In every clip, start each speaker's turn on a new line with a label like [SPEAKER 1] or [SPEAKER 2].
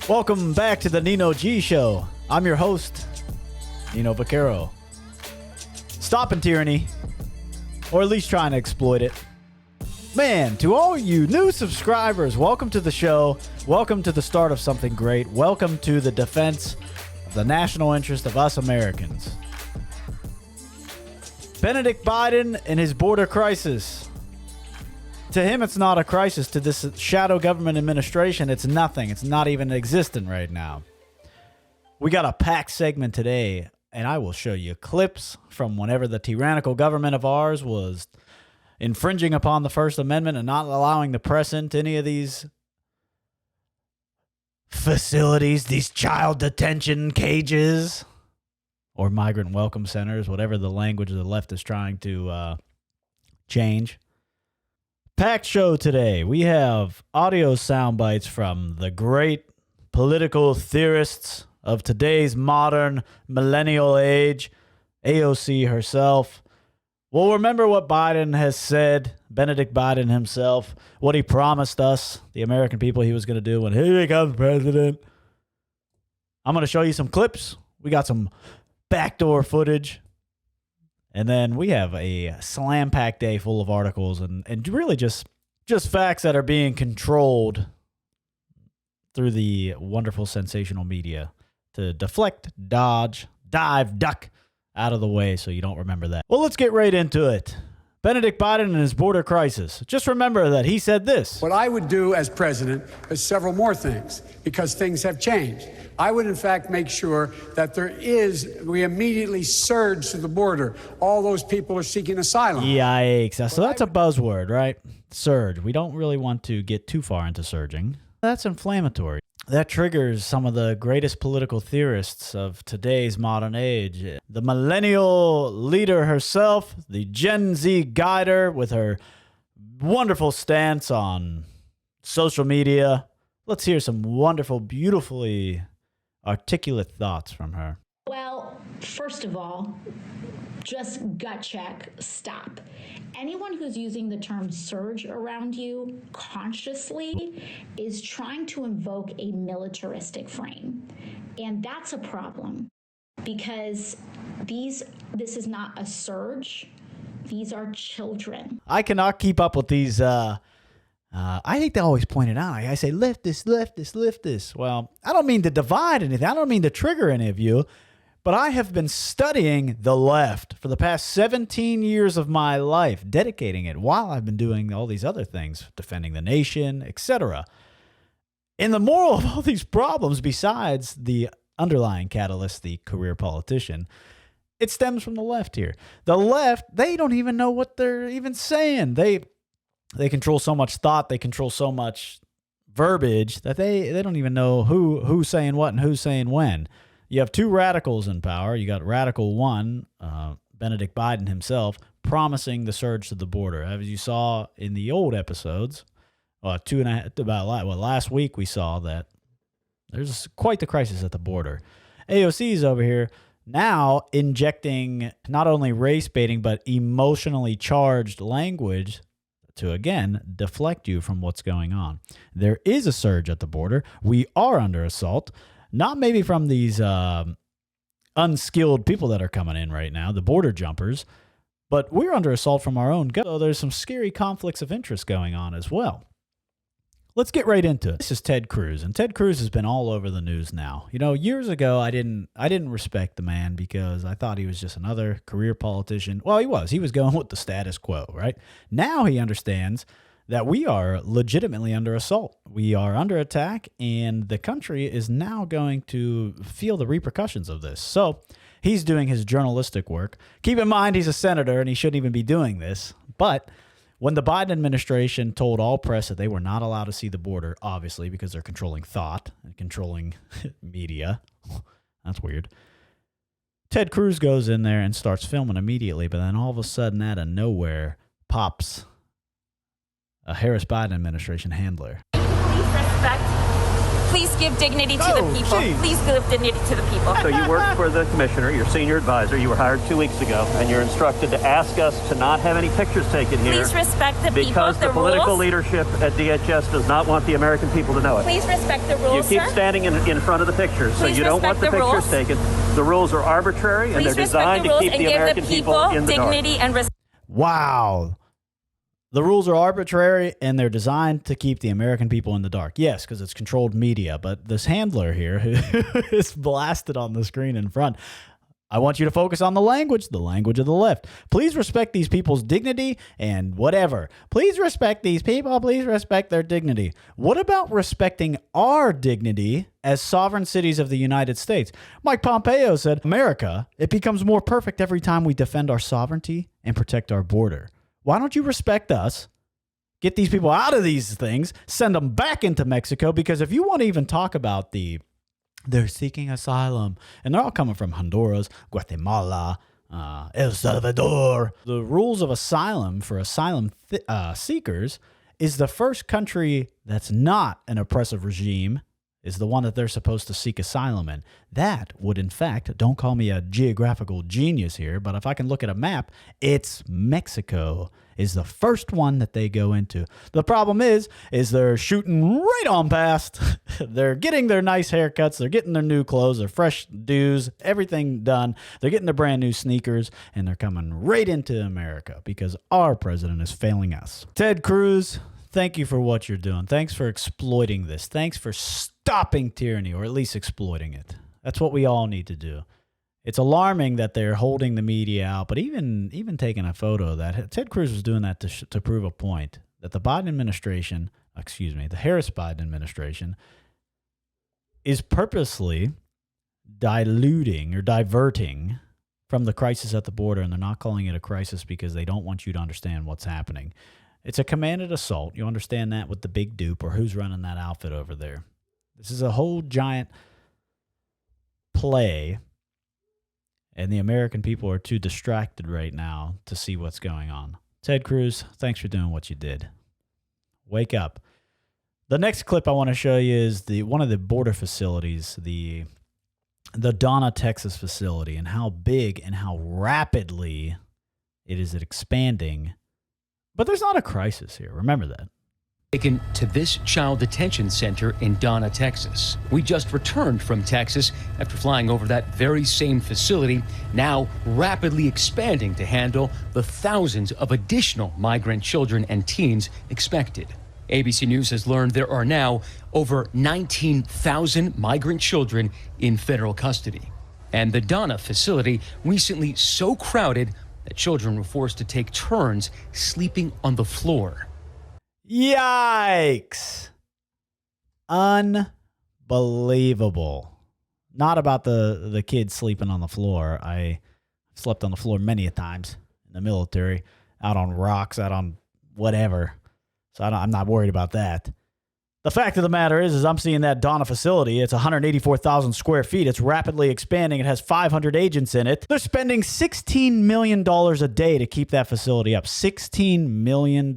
[SPEAKER 1] Welcome back to the Nino G Show. I'm your host, Nino Vaquero. Stopping tyranny, or at least trying to exploit it. Man, to all you new subscribers, welcome to the show. Welcome to the start of something great. Welcome to the defense of the national interest of us Americans. Benedict Biden and his border crisis. To him, it's not a crisis. To this shadow government administration, it's nothing. It's not even existent right now. We got a packed segment today, and I will show you clips from whenever the tyrannical government of ours was infringing upon the First Amendment and not allowing the press into any of these facilities, these child detention cages, or migrant welcome centers, whatever the language the left is trying to change. Packed show today. We have audio sound bites from the great political theorists of today's modern millennial age, AOC herself. We'll remember what Biden has said, Benedict Biden himself, what he promised us, the American people, he was going to do when he becomes president. I'm going to show you some clips. We got some backdoor footage. And then we have a slam-packed day full of articles and really just facts that are being controlled through the wonderful sensational media to deflect, dodge, dive, duck out of the way so you don't remember that. Well, let's get right into it. Benedict Biden and his border crisis. Just remember that he said this.
[SPEAKER 2] What I would do as president is several more things because things have changed. I would, in fact, make sure that we immediately surge to the border. All those people are seeking asylum.
[SPEAKER 1] Yikes. So that's a buzzword, right? Surge. We don't really want to get too far into surging. That's inflammatory. That triggers some of the greatest political theorists of today's modern age. The millennial leader herself, the Gen Z guider with her wonderful stance on social media. Let's hear some wonderful, beautifully articulate thoughts from her.
[SPEAKER 3] Well, first of all, just gut check, stop. Anyone who's using the term surge around you consciously is trying to invoke a militaristic frame. And that's a problem because this is not a surge. These are children.
[SPEAKER 1] I cannot keep up with these. I hate to always point it out. I say, lift this. Well, I don't mean to divide anything. I don't mean to trigger any of you. But I have been studying the left for the past 17 years of my life, dedicating it while I've been doing all these other things, defending the nation, etc. And the moral of all these problems, besides the underlying catalyst, the career politician, it stems from the left here. The left, they don't even know what they're even saying. They control so much thought, they control so much verbiage that they don't even know who's saying what and who's saying when. You have two radicals in power. You got Radical One, Benedict Biden himself, promising the surge to the border. As you saw in the old episodes, last week we saw that there's quite the crisis at the border. AOC is over here now injecting not only race baiting, but emotionally charged language to, again, deflect you from what's going on. There is a surge at the border. We are under assault. Not maybe from these unskilled people that are coming in right now, the border jumpers, but we're under assault from our own government. So there's some scary conflicts of interest going on as well. Let's get right into it. This is Ted Cruz, and Ted Cruz has been all over the news now. You know, years ago, I didn't respect the man because I thought he was just another career politician. Well, he was. He was going with the status quo, right? Now he understands that we are legitimately under assault. We are under attack, and the country is now going to feel the repercussions of this. So he's doing his journalistic work. Keep in mind, he's a senator, and he shouldn't even be doing this. But when the Biden administration told all press that they were not allowed to see the border, obviously because they're controlling thought and controlling media, that's weird. Ted Cruz goes in there and starts filming immediately, but then all of a sudden, out of nowhere, pops a Harris Biden administration handler.
[SPEAKER 4] Please respect Please give dignity to the people.
[SPEAKER 1] Geez.
[SPEAKER 4] Please give dignity to the people.
[SPEAKER 5] So you work for the commissioner, your senior advisor. You were hired 2 weeks ago, and you're instructed to ask us to not have any pictures taken here.
[SPEAKER 4] Please respect the people,
[SPEAKER 5] because the political
[SPEAKER 4] rules.
[SPEAKER 5] leadership at DHS does not want the American people to know it.
[SPEAKER 4] Please respect the
[SPEAKER 5] You
[SPEAKER 4] rules,
[SPEAKER 5] keep
[SPEAKER 4] sir.
[SPEAKER 5] standing in front of the pictures, so
[SPEAKER 4] Please
[SPEAKER 5] you don't want the
[SPEAKER 4] respect the
[SPEAKER 5] pictures
[SPEAKER 4] rules.
[SPEAKER 5] taken. The rules are arbitrary, and
[SPEAKER 4] Please
[SPEAKER 5] they're
[SPEAKER 4] respect
[SPEAKER 5] designed
[SPEAKER 4] the
[SPEAKER 5] to
[SPEAKER 4] rules
[SPEAKER 5] keep
[SPEAKER 4] and
[SPEAKER 5] the
[SPEAKER 4] give
[SPEAKER 5] American
[SPEAKER 4] the people
[SPEAKER 5] in the dark.
[SPEAKER 4] dignity and respect.
[SPEAKER 1] Wow. The rules are arbitrary and they're designed to keep the American people in the dark. Yes, because it's controlled media. But this handler here who is blasted on the screen in front, I want you to focus on the language of the left. Please respect these people's dignity and whatever. Please respect these people. Please respect their dignity. What about respecting our dignity as sovereign cities of the United States? Mike Pompeo said, America, it becomes more perfect every time we defend our sovereignty and protect our border. Why don't you respect us? Get these people out of these things, send them back into Mexico, because if you want to even talk about they're seeking asylum, and they're all coming from Honduras, Guatemala, El Salvador. The rules of asylum for asylum seekers is the first country that's not an oppressive regime is the one that they're supposed to seek asylum in. That would, in fact, don't call me a geographical genius here, but if I can look at a map, it's Mexico is the first one that they go into. The problem is they're shooting right on past. They're getting their nice haircuts. They're getting their new clothes, their fresh dues, everything done. They're getting their brand new sneakers, and they're coming right into America because our president is failing us. Ted Cruz, thank you for what you're doing. Thanks for exploiting this. Thanks for stopping tyranny, or at least exploiting it. That's what we all need to do. It's alarming that they're holding the media out, but even taking a photo that Ted Cruz was doing that to prove a point that the Harris-Biden administration is purposely diluting or diverting from the crisis at the border, and they're not calling it a crisis because they don't want you to understand what's happening. It's a commanded assault. You understand that with the big dupe or who's running that outfit over there. This is a whole giant play, and the American people are too distracted right now to see what's going on. Ted Cruz, thanks for doing what you did. Wake up. The next clip I want to show you is one of the border facilities, the Donna, Texas facility, and how big and how rapidly it is expanding. But there's not a crisis here. Remember that.
[SPEAKER 6] Taken to this child detention center in Donna, Texas. We just returned from Texas after flying over that very same facility, now rapidly expanding to handle the thousands of additional migrant children and teens expected. ABC News has learned there are now over 19,000 migrant children in federal custody. And the Donna facility recently so crowded that children were forced to take turns sleeping on the floor.
[SPEAKER 1] Yikes. Unbelievable. Not about the kids sleeping on the floor. I slept on the floor many a times in the military, out on rocks, out on whatever. So I'm not worried about that. The fact of the matter is I'm seeing that Donna facility. It's 184,000 square feet. It's rapidly expanding. It has 500 agents in it. They're spending $16 million a day to keep that facility up. $16 million.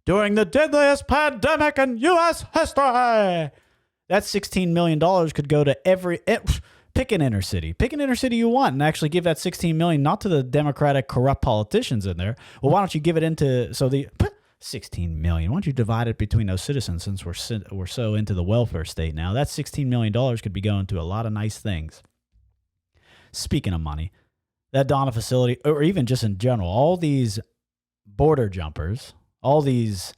[SPEAKER 1] During the deadliest pandemic in U.S. history. That $16 million could go to pick an inner city. Pick an inner city you want and actually give that $16 million not to the Democratic corrupt politicians in there. Well, why don't you give it into $16 million? Why don't you divide it between those citizens since we're so into the welfare state now? That $16 million could be going to a lot of nice things. Speaking of money, that Donna facility, or even just in general, all these border jumpers, all these,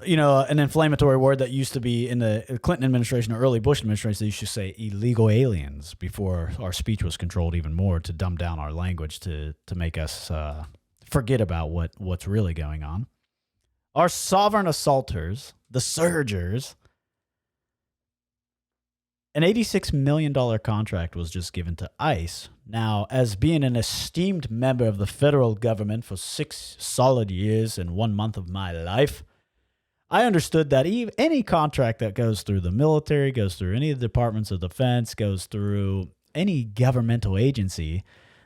[SPEAKER 1] an inflammatory word that used to be in the Clinton administration or early Bush administration, they used to say illegal aliens before our speech was controlled even more to dumb down our language to make us forget about what's really going on. Our sovereign assaulters, the surgers, an $86 million contract was just given to ICE. Now, as being an esteemed member of the federal government for 6 solid years and 1 month of my life, I understood that any contract that goes through the military, goes through any of the departments of defense, goes through any governmental agency,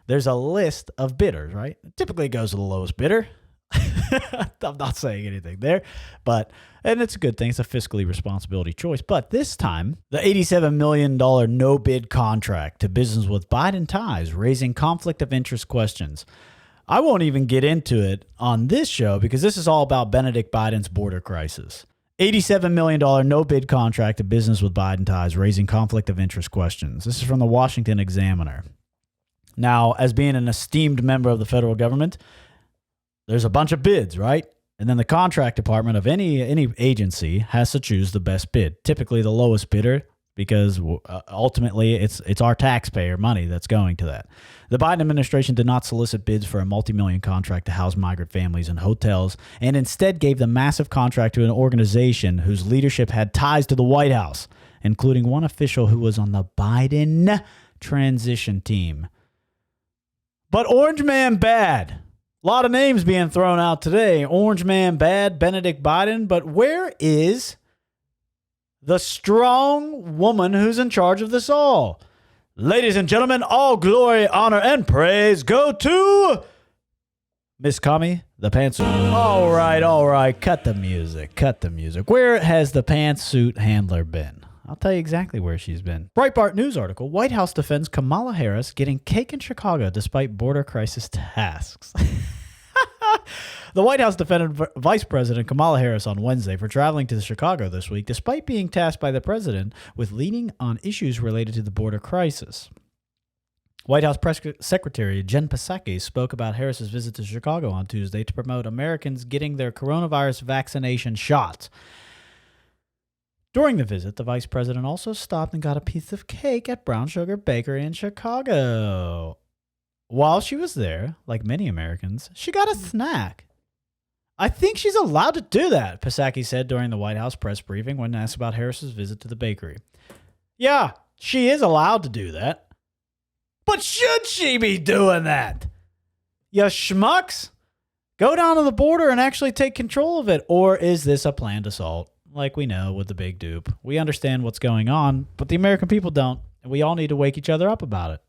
[SPEAKER 1] there's a list of bidders, right? Typically it goes to the lowest bidder. I'm not saying anything there, and it's a good thing. It's a fiscally responsibility choice. But this time, the $87 million no-bid contract to business with Biden ties, raising conflict of interest questions. I won't even get into it on this show because this is all about Benedict Biden's border crisis. $87 million no-bid contract to business with Biden ties, raising conflict of interest questions. This is from the Washington Examiner. Now, as being an esteemed member of the federal government, there's a bunch of bids, right? And then the contract department of any agency has to choose the best bid, typically the lowest bidder, because ultimately it's our taxpayer money that's going to that. The Biden administration did not solicit bids for a multi-million contract to house migrant families in hotels, and instead gave the massive contract to an organization whose leadership had ties to the White House, including one official who was on the Biden transition team. But Orange Man bad. A lot of names being thrown out today. Orange Man bad, Benedict Biden. But where is the strong woman who's in charge of this all? Ladies and gentlemen, all glory, honor, and praise go to Miss Kami, the pantsuit. All right. Cut the music. Where has the pantsuit handler been? I'll tell you exactly where she's been. Breitbart News article, White House defends Kamala Harris getting cake in Chicago despite border crisis tasks. The White House defended Vice President Kamala Harris on Wednesday for traveling to Chicago this week, despite being tasked by the president with leading on issues related to the border crisis. White House Press Secretary Jen Psaki spoke about Harris's visit to Chicago on Tuesday to promote Americans getting their coronavirus vaccination shots. During the visit, the vice president also stopped and got a piece of cake at Brown Sugar Bakery in Chicago. While she was there, like many Americans, she got a snack. I think she's allowed to do that, Psaki said during the White House press briefing when asked about Harris's visit to the bakery. Yeah, she is allowed to do that. But should she be doing that? You schmucks? Go down to the border and actually take control of it. Or is this a planned assault? Like we know with the big dupe. We understand what's going on, but the American people don't. And we all need to wake each other up about it.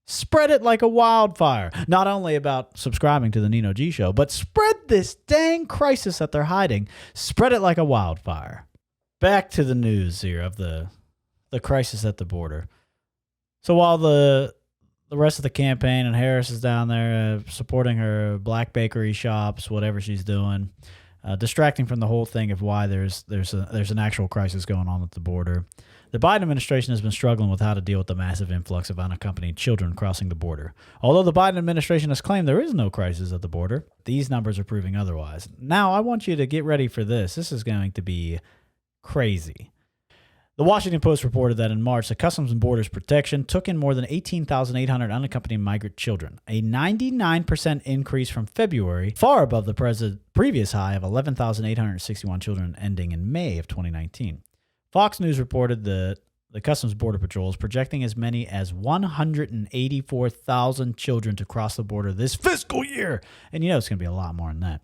[SPEAKER 1] Spread it like a wildfire. Not only about subscribing to the Nino G show, but spread this dang crisis that they're hiding. Spread it like a wildfire. Back to the news here of the crisis at the border. So while the rest of the campaign and Harris is down there supporting her black bakery shops, whatever she's doing, distracting from the whole thing of why there's an actual crisis going on at the border. The Biden administration has been struggling with how to deal with the massive influx of unaccompanied children crossing the border. Although the Biden administration has claimed there is no crisis at the border, these numbers are proving otherwise. Now, I want you to get ready for this. This is going to be crazy. The Washington Post reported that in March, the Customs and Borders Protection took in more than 18,800 unaccompanied migrant children, a 99% increase from February, far above the previous high of 11,861 children ending in May of 2019. Fox News reported that the Customs Border Patrol is projecting as many as 184,000 children to cross the border this fiscal year. And you know it's going to be a lot more than that.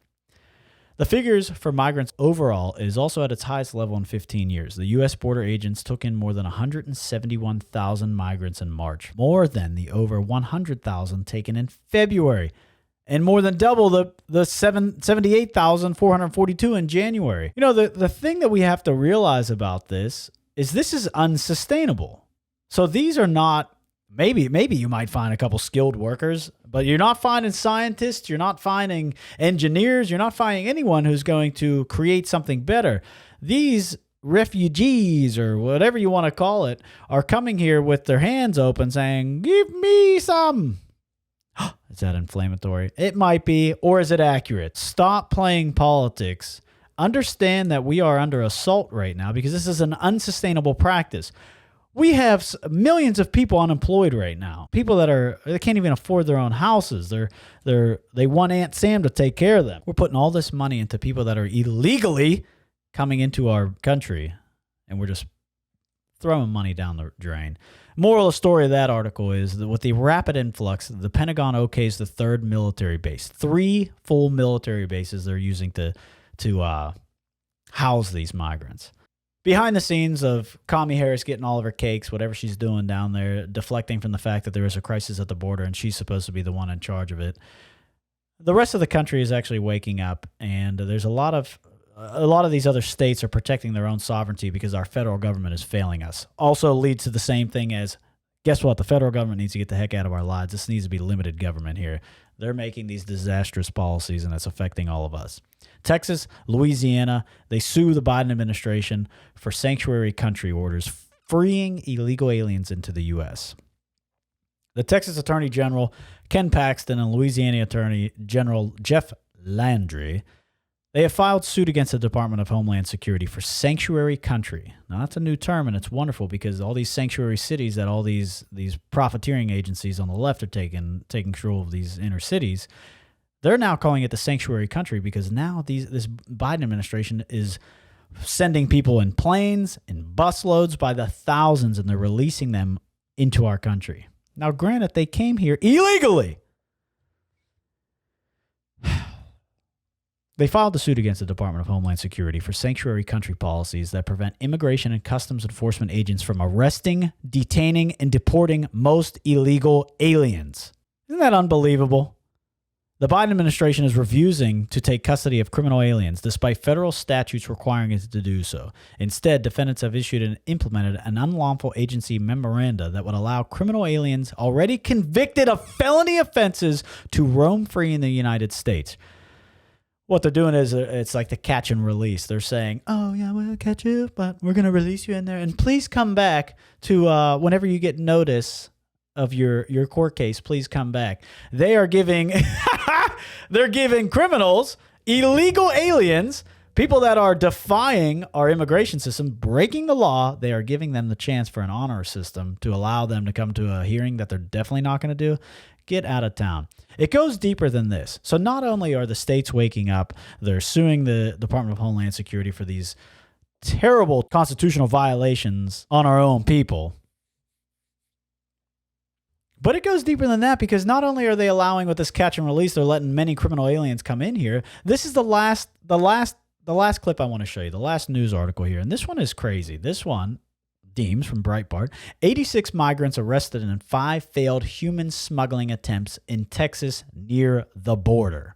[SPEAKER 1] The figures for migrants overall is also at its highest level in 15 years. The U.S. border agents took in more than 171,000 migrants in March, more than the over 100,000 taken in February, and more than double the 78,442 in January. You know, the thing that we have to realize about this is unsustainable. So these are not, maybe you might find a couple skilled workers, but you're not finding scientists, you're not finding engineers, you're not finding anyone who's going to create something better. These refugees, or whatever you want to call it, are coming here with their hands open saying, give me some. Is that inflammatory? It might be, or is it accurate? Stop playing politics. Understand that we are under assault right now because this is an unsustainable practice. We have millions of people unemployed right now. People they can't even afford their own houses. They want Aunt Sam to take care of them. We're putting all this money into people that are illegally coming into our country, and we're just throwing money down the drain. Moral of the story of that article is that with the rapid influx, the Pentagon okays the third military base. 3 full military bases they're using to house these migrants. Behind the scenes of Kamala Harris getting all of her cakes, whatever she's doing down there, deflecting from the fact that there is a crisis at the border and she's supposed to be the one in charge of it, the rest of the country is actually waking up, and there's a lot of these other states are protecting their own sovereignty because our federal government is failing us. Also leads to the same thing as, guess what? The federal government needs to get the heck out of our lives. This needs to be limited government here. They're making these disastrous policies, and it's affecting all of us. Texas, Louisiana, they sue the Biden administration for sanctuary country orders, freeing illegal aliens into the U.S. The Texas Attorney General, Ken Paxton, and Louisiana Attorney General Jeff Landry, they have filed suit against the Department of Homeland Security for sanctuary country. Now, that's a new term, and it's wonderful because all these sanctuary cities that all these profiteering agencies on the left are taking control of these inner cities, they're now calling it the sanctuary country because now this Biden administration is sending people in planes and busloads by the thousands, and they're releasing them into our country. Now, granted, they came here illegally. They filed a suit against the Department of Homeland Security for sanctuary country policies that prevent immigration and customs enforcement agents from arresting, detaining, and deporting most illegal aliens. Isn't that unbelievable? The Biden administration is refusing to take custody of criminal aliens despite federal statutes requiring it to do so. Instead, defendants have issued and implemented an unlawful agency memoranda that would allow criminal aliens already convicted of felony offenses to roam free in the United States. What they're doing is it's like the catch and release. They're saying, oh, yeah, we'll catch you, but we're going to release you in there. And please come back to whenever you get notice of your court case, please come back. They are giving they're giving criminals, illegal aliens, people that are defying our immigration system, breaking the law, they are giving them the chance for an honor system to allow them to come to a hearing that they're definitely not going to do. Get out of town. It goes deeper than this. So not only are the states waking up, they're suing the Department of Homeland Security for these terrible constitutional violations on our own people. But it goes deeper than that because not only are they allowing with this catch and release, they're letting many criminal aliens come in here. This is the last clip I want to show you, the last news article here. And this one is crazy. This one deems from Breitbart, 86 migrants arrested in 5 failed human smuggling attempts in Texas near the border.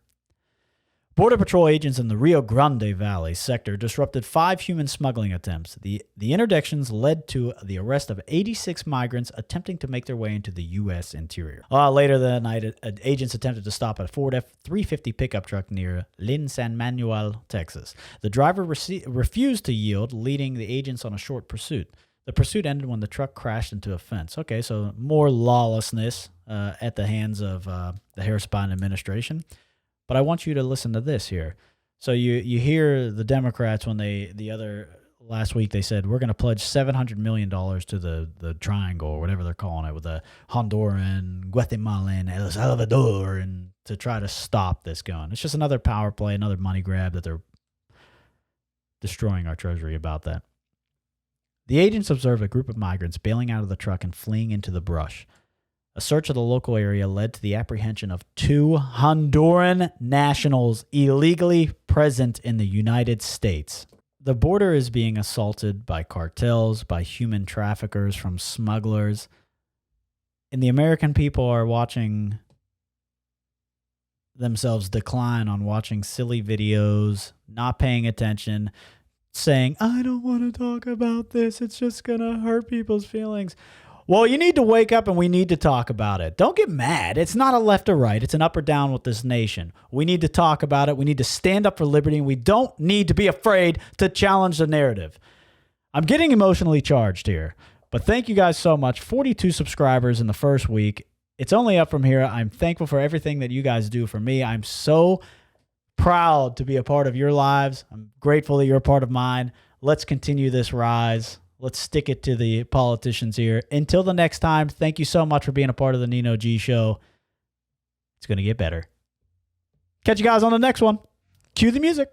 [SPEAKER 1] Border Patrol agents in the Rio Grande Valley sector disrupted 5 human smuggling attempts. The interdictions led to the arrest of 86 migrants attempting to make their way into the U.S. interior. Later that night, agents attempted to stop a Ford F-350 pickup truck near Lynn San Manuel, Texas. The driver refused to yield, leading the agents on a short pursuit. The pursuit ended when the truck crashed into a fence. Okay, so more lawlessness at the hands of the Harris Biden administration. But I want you to listen to this here. So you hear the Democrats when last week they said we're going to pledge $700 million to the triangle or whatever they're calling it with the Honduran, Guatemalan, El Salvador, and to try to stop this going. It's just another power play, another money grab that they're destroying our treasury about that. The agents observed a group of migrants bailing out of the truck and fleeing into the brush. A search of the local area led to the apprehension of 2 Honduran nationals illegally present in the United States. The border is being assaulted by cartels, by human traffickers, from smugglers. And the American people are watching themselves decline on watching silly videos, not paying attention, saying, I don't want to talk about this. It's just going to hurt people's feelings. Well, you need to wake up and we need to talk about it. Don't get mad. It's not a left or right. It's an up or down with this nation. We need to talk about it. We need to stand up for liberty, and we don't need to be afraid to challenge the narrative. I'm getting emotionally charged here, but thank you guys so much. 42 subscribers in the first week. It's only up from here. I'm thankful for everything that you guys do for me. I'm so proud to be a part of your lives. I'm grateful that you're a part of mine. Let's continue this rise. Let's stick it to the politicians here. Until the next time, thank you so much for being a part of the Nino G show. It's going to get better. Catch you guys on the next one. Cue the music.